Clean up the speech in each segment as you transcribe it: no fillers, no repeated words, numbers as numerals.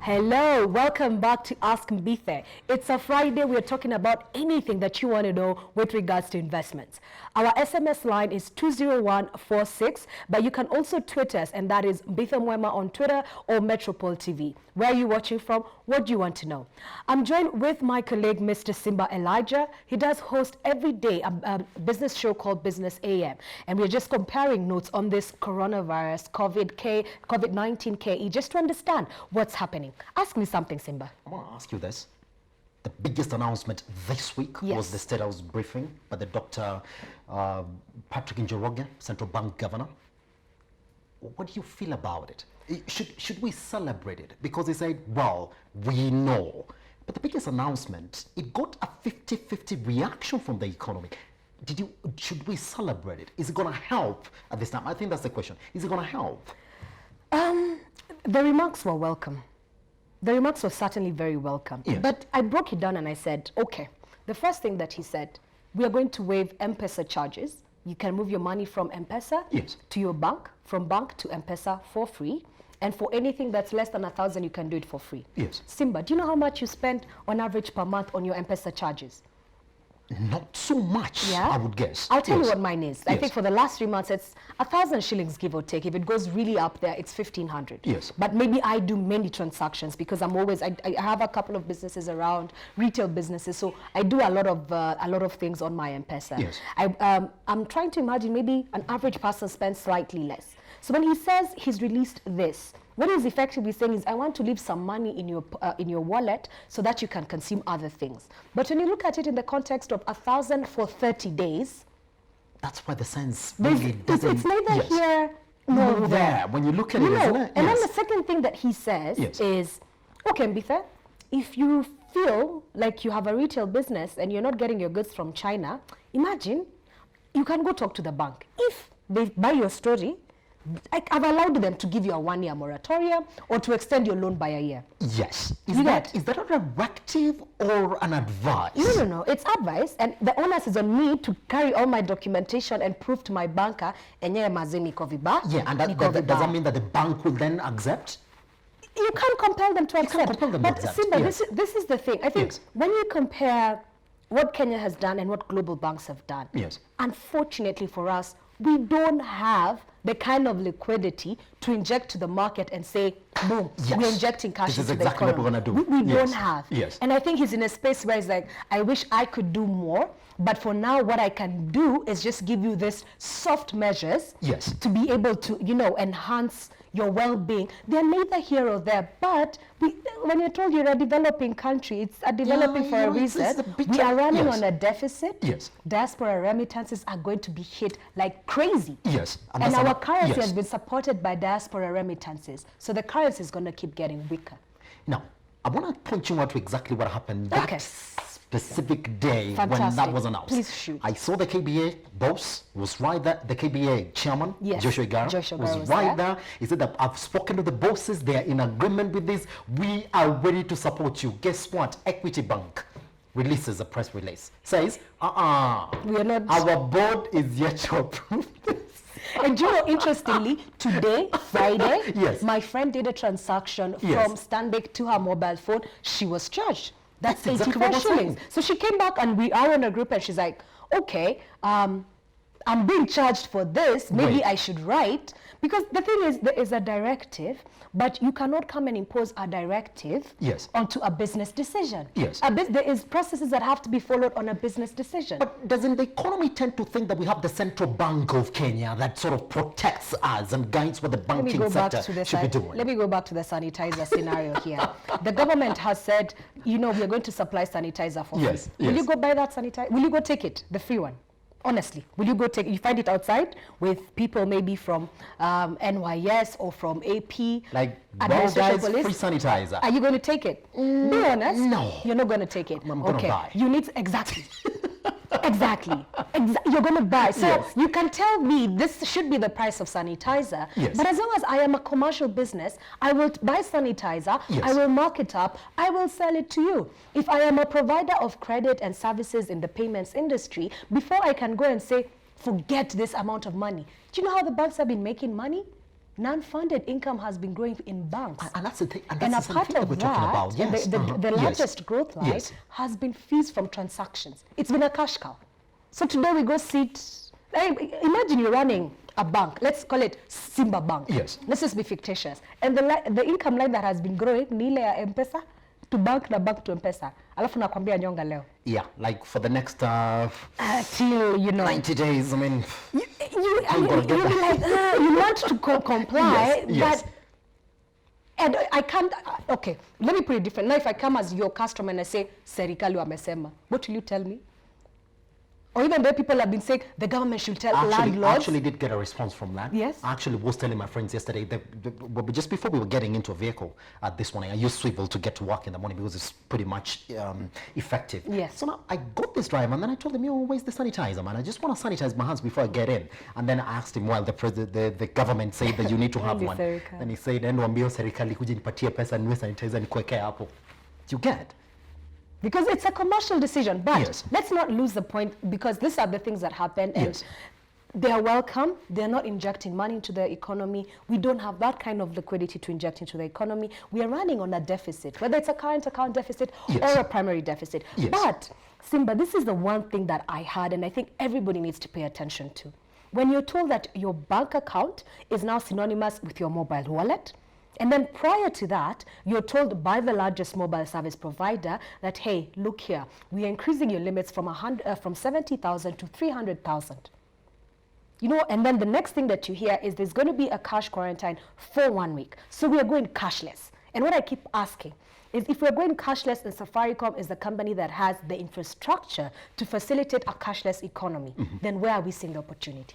Hello, welcome back to Ask Mbithe. It's a Friday. We're talking about anything that you want to know with regards to investments. Our SMS line is 20146, but you can also tweet us, and that is Mbithe Mwema on Twitter or Metropole TV. Where are you watching from? What do you want to know? I'm joined with my colleague, Mr. Simba Elijah. He does host every day a business show called Business AM, and we're just comparing notes on this coronavirus, COVID-19 KE, just to understand what's happening. Ask me something, Simba. I want to ask you this. The biggest announcement this week was the State House briefing by the Dr. Patrick Njoroge, Central Bank Governor. What do you feel about it? Should we celebrate it? Because he said, well, we know. But the biggest announcement, it got a 50-50 reaction from the economy. Should we celebrate it? Is it going to help at this time? I think that's the question. Is it going to help? The remarks were welcome. The remarks were certainly very welcome. Yes. But I broke it down and I said, okay, the first thing that he said, we are going to waive M-Pesa charges. You can move your money from M-Pesa to your bank, from bank to M-Pesa for free. And for anything that's less than 1,000, you can do it for free. Yes. Simba, do you know how much you spend on average per month on your M-Pesa charges? Not so much, I would guess. I'll tell you what mine is. I think for the last 3 months, it's 1,000 shillings, give or take. If it goes really up there, it's 1,500. Yes. But maybe I do many transactions because I'm always, I have a couple of businesses around, retail businesses, so I do a lot of things on my M-Pesa. Yes. I'm trying to imagine maybe an average person spends slightly less. So when he says he's released this, what he's effectively saying is, I want to leave some money in your wallet so that you can consume other things. But when you look at it in the context of 1,000 for 30 days, that's why the sense really doesn't. It's neither here nor there. When you look at it, isn't it? And then the second thing that he says is, okay, Mbithe, if you feel like you have a retail business and you're not getting your goods from China, imagine you can go talk to the bank. If they buy your story, I've allowed them to give you a 1-year moratorium or to extend your loan by a year. Yes. Is that a directive or an advice? No. It's advice, and the onus is on me to carry all my documentation and prove to my banker, and and does that mean that the bank will then accept? You can't compel them to accept. But Simba, this is the thing. I think when you compare what Kenya has done and what global banks have done, unfortunately for us, we don't have the kind of liquidity to inject to the market and say, boom, we're injecting cash into the economy. This is exactly what we're going to do. We don't have. And I think he's in a space where he's like, I wish I could do more, but for now, what I can do is just give you this soft measures to be able to, enhance your well-being. They're neither here or there, but when you're told you're a developing country, it's a developing for a reason. We are running on a deficit. Diaspora remittances are going to be hit like crazy. And our currency has been supported by diaspora remittances. So the currency is going to keep getting weaker. Now, I want to point you out to exactly what happened that specific day when that was announced. Please shoot. I saw the KBA boss was right there. The KBA chairman, Joshua Igara, was right there. He said that I've spoken to the bosses. They are in agreement with this. We are ready to support you. Guess what? Equity Bank releases a press release. Says, we are not. Our board is yet to approve this. And interestingly, today, Friday, my friend did a transaction from Stanbic to her mobile phone. She was charged. That's 84 shillings. So she came back and we are in a group and she's like, okay, I'm being charged for this. Maybe I should write. Because the thing is, there is a directive, but you cannot come and impose a directive onto a business decision. There is processes that have to be followed on a business decision. But doesn't the economy tend to think that we have the Central Bank of Kenya that sort of protects us and guides what the banking sector should be doing? Let me go back to the sanitizer scenario here. The government has said, we are going to supply sanitizer for free. Will you go buy that sanitizer? Will you go take it, the free one? Honestly, will you go take it? You find it outside with people maybe from NYS or from AP. Like, well, guys, free sanitizer. Are you going to take it? Be honest. No. You're not going to take it. I'm going to buy. You need, exactly. You're going to buy. So you can tell me this should be the price of sanitizer. But as long as I am a commercial business, I will buy sanitizer, I will mark it up, I will sell it to you. If I am a provider of credit and services in the payments industry, before I can go and say, forget this amount of money. Do you know how the banks have been making money? non-funded income has been growing in banks. And that's the thing. And a that's the part thing that of we're talking about. Yes. the largest growth line has been fees from transactions. It's been a cash cow. So today we go sit, imagine you're running a bank, let's call it Simba Bank. Yes. Let's just be fictitious. And the income line that has been growing ni ile ya M-Pesa to bank na bank to M-Pesa. Alafu nakwambia nyonga leo. Yeah, like for the next till 90 days, I mean, you want to comply, yes. but and I can't. Okay, let me put it different. Now, if I come as your customer and I say serikali wamesema, what will you tell me? Or even though people have been saying the government should tell landlords. I actually did get a response from that. Yes. I actually was telling my friends yesterday that just before we were getting into a vehicle this morning, I used Swivel to get to work in the morning because it's pretty much effective. Yes. So now I got this driver and then I told him, where's the sanitizer, man? I just want to sanitize my hands before I get in. And then I asked him, well, the government said that you need to have one. Then he said, endo ambio serikali kuja nipatie pesa niwe sanitizer nikuwekea hapo. You get? Because it's a commercial decision, but yes. Let's not lose the point, because these are the things that happen, and they are welcome. They're not injecting money into the economy. We don't have that kind of liquidity to inject into the economy. We are running on a deficit, whether it's a current account deficit or a primary deficit. Yes. But, Simba, this is the one thing that I had, and I think everybody needs to pay attention to. When you're told that your bank account is now synonymous with your mobile wallet, and then prior to that, you're told by the largest mobile service provider that, hey, look here, we are increasing your limits from 70,000 to 300,000. And then the next thing that you hear is there's going to be a cash quarantine for 1 week. So we are going cashless. And what I keep asking is, if we're going cashless and Safaricom is the company that has the infrastructure to facilitate a cashless economy, then where are we seeing the opportunity?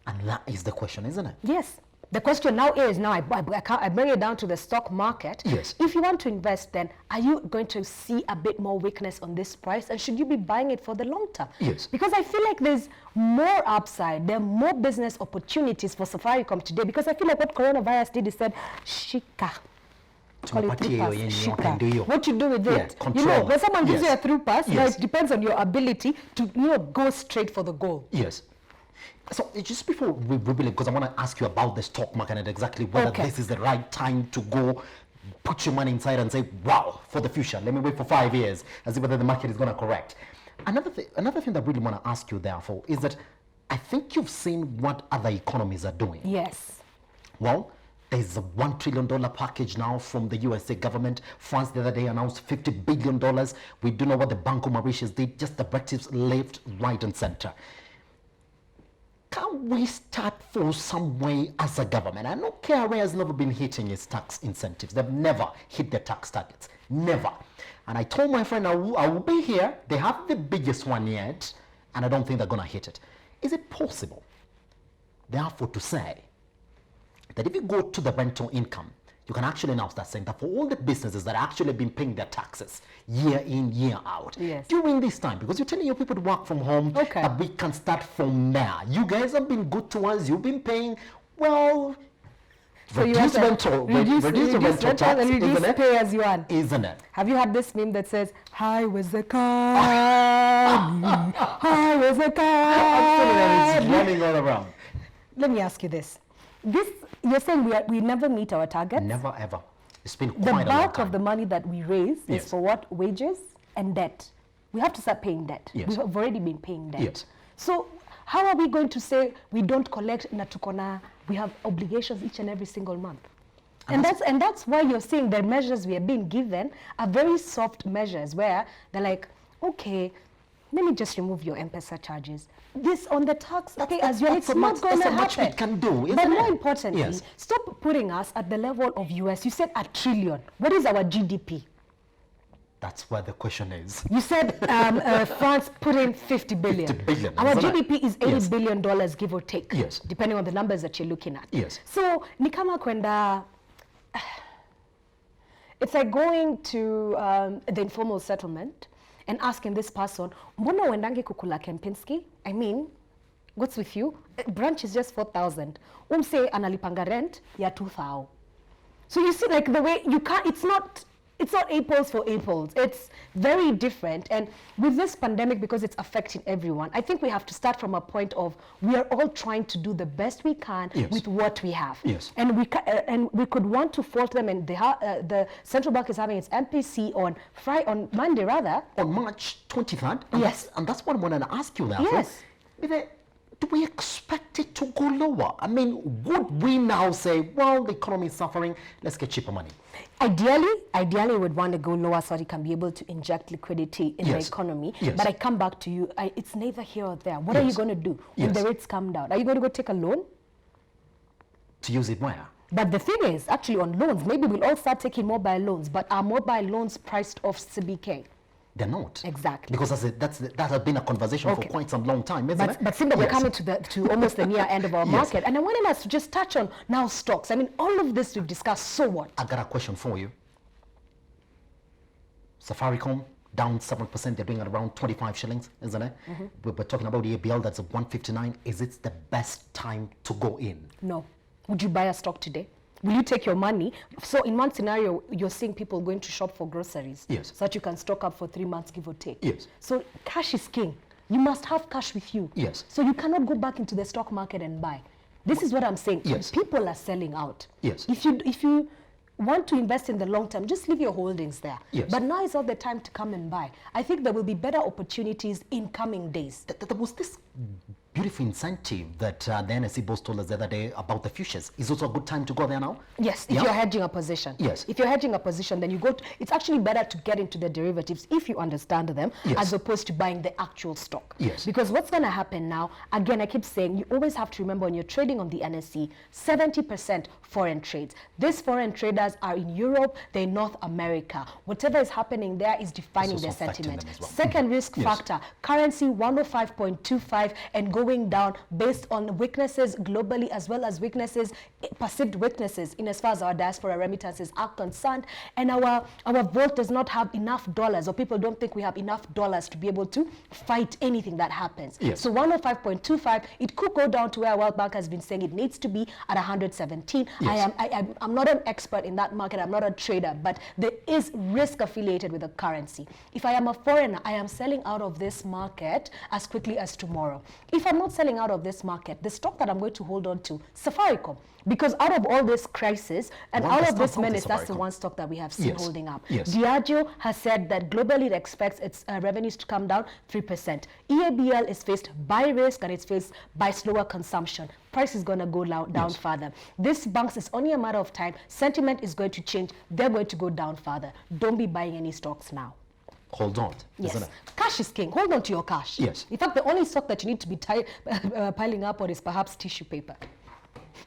And that is the question, isn't it? Yes. The question now is, I bring it down to the stock market. Yes. If you want to invest, then are you going to see a bit more weakness on this price? And should you be buying it for the long term? Yes. Because I feel like there's more upside. There are more business opportunities for Safaricom today. Because I feel like what coronavirus did is said, shika. Call it through pass, shika. What you do with it. Control. When someone gives you a through pass, now it depends on your ability to go straight for the goal. Yes. So just before we really, because I want to ask you about the stock market and exactly whether this is the right time to go put your money inside and say, wow, for the future, let me wait for 5 years and see whether the market is going to correct. Another thing that I really want to ask you therefore is that I think you've seen what other economies are doing. Yes. Well, there's a $1 trillion package now from the USA government. France the other day announced $50 billion. We do know what the Banco Mauritius did, just the directives left, right and center. Can we start for some way as a government? I know KRA has never been hitting its tax incentives. They've never hit their tax targets. Never. And I told my friend I will be here. They have the biggest one yet, and I don't think they're going to hit it. Is it possible, therefore, to say that if you go to the rental income, you can actually now start saying that for all the businesses that have actually been paying their taxes year in, year out, during this time, because you're telling your people to work from home, that we can start from there. You guys have been good to us. You've been paying, well, so reduce the rental tax, and reduce pay as you earn. Isn't it? Have you had this meme that says, hi, where's the car? Hi, where's the car? Absolutely, it's running all around. Let me ask you this. You're saying we never meet our targets? Never, ever. It's been quite a long time. The bulk of the money that we raise is for what? Wages and debt. We have to start paying debt. Yes. We have already been paying debt. Yes. So how are we going to say we don't collect natukona? We have obligations each and every single month. And that's why you're seeing the measures we are being given are very soft measures where they're like, okay, let me just remove your M-Pesa charges. This on the tax pay as well, it's not going to happen. That's much we can do, isn't but it? more importantly, stop putting us at the level of US. You said $1 trillion. What is our GDP? That's where the question is. You said France put in 50 billion. 50 billion. Our GDP is $80 billion, give or take. Yes. Depending on the numbers that you're looking at. Yes. So, ni kama kwenda, it's like going to the informal settlement and asking this person, mbona uendange kukula Kempinski? I mean, what's with you? Branch is just 4,000. Umse analipanga rent ya 2,000. So you see, like the way you can't, it's not It's not apples for apples. It's very different. And with this pandemic, because it's affecting everyone, I think we have to start from a point of we are all trying to do the best we can with what we have. And we could want to fault them. And the central bank is having its MPC on Monday, rather. On March 23rd. And that's what I wanted to ask you now. Do we expect it to go lower? I mean, would we now say, well, the economy is suffering, let's get cheaper money? Ideally, we would want to go lower so it can be able to inject liquidity in the economy. But I come back to you, it's neither here or there. What are you going to do when the rates come down? Are you going to go take a loan? To use it where? But the thing is, actually on loans, maybe we'll all start taking mobile loans, but are mobile loans priced off CBK? They're not. Exactly. Because that has been a conversation for quite some long time, isn't it? But Simba, we're coming to almost the near end of our market. And I wanted us to just touch on now stocks. I mean, all of this we've discussed, so what? I got a question for you. Safaricom, down 7%, they're doing at around 25 shillings, isn't it? We're talking about the ABL, that's at 159. Is it the best time to go in? No. Would you buy a stock today? Will you take your money? So in one scenario, you're seeing people going to shop for groceries. So that you can stock up for 3 months, give or take. So cash is king. You must have cash with you. So you cannot go back into the stock market and buy. This is what I'm saying. People are selling out. If you want to invest in the long term, just leave your holdings there. But now is not the time to come and buy. I think there will be better opportunities in coming days. There was this beautiful incentive that the NSE boss told us the other day about the futures. Is also a good time to go there now? Yes, if you're hedging a position. If you're hedging a position, then you go it's actually better to get into the derivatives if you understand them, as opposed to buying the actual stock. Because what's going to happen now, again, I keep saying, you always have to remember when you're trading on the NSE, 70% foreign trades. These foreign traders are in Europe, they're in North America. Whatever is happening there is defining their sentiment. Second risk factor, currency 105.25 and going down based on weaknesses globally as well as weaknesses, perceived weaknesses in as far as our diaspora remittances are concerned. And our vault does not have enough dollars, or people don't think we have enough dollars to be able to fight anything that happens. So 105.25, it could go down to where World Bank has been saying it needs to be at 117. I'm not an expert in that market, I'm not a trader, but there is risk affiliated with the currency. If I am a foreigner, I am selling out of this market as quickly as tomorrow. If I'm not selling out of this market, the stock that I'm going to hold on to, Safaricom, because out of all this crisis and out of this menace, that's the one stock that we have seen holding up. Diageo has said that globally it expects its revenues to come down 3%. EABL is faced by risk and it's faced by slower consumption. Price is going to go down further. This banks is only a matter of time. Sentiment is going to change. They're going to go down further. Don't be buying any stocks now. Hold on. Cash is king. Hold on to your cash. In fact, the only stock that you need to be piling up on is perhaps tissue paper.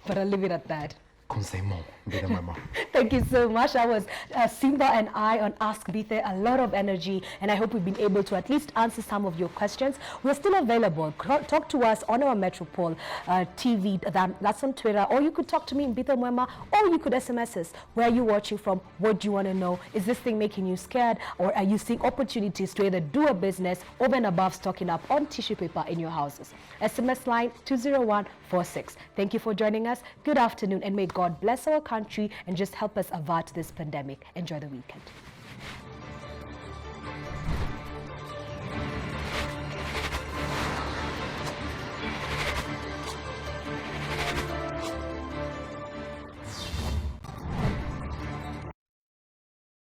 But I'll leave it at that. Thank you so much. That was Simba and I on Ask Mbithe. A lot of energy, and I hope we've been able to at least answer some of your questions. We're still available. Talk to us on our Metropole TV. That's on Twitter, or you could talk to me in Mbithe Mwema, or you could SMS us. Where are you watching from? What do you want to know? Is this thing making you scared, or are you seeing opportunities to either do a business over and above stocking up on tissue paper in your houses? SMS line 20146. Thank you for joining us. Good afternoon, and may God bless our country and just help us avert this pandemic. Enjoy the weekend.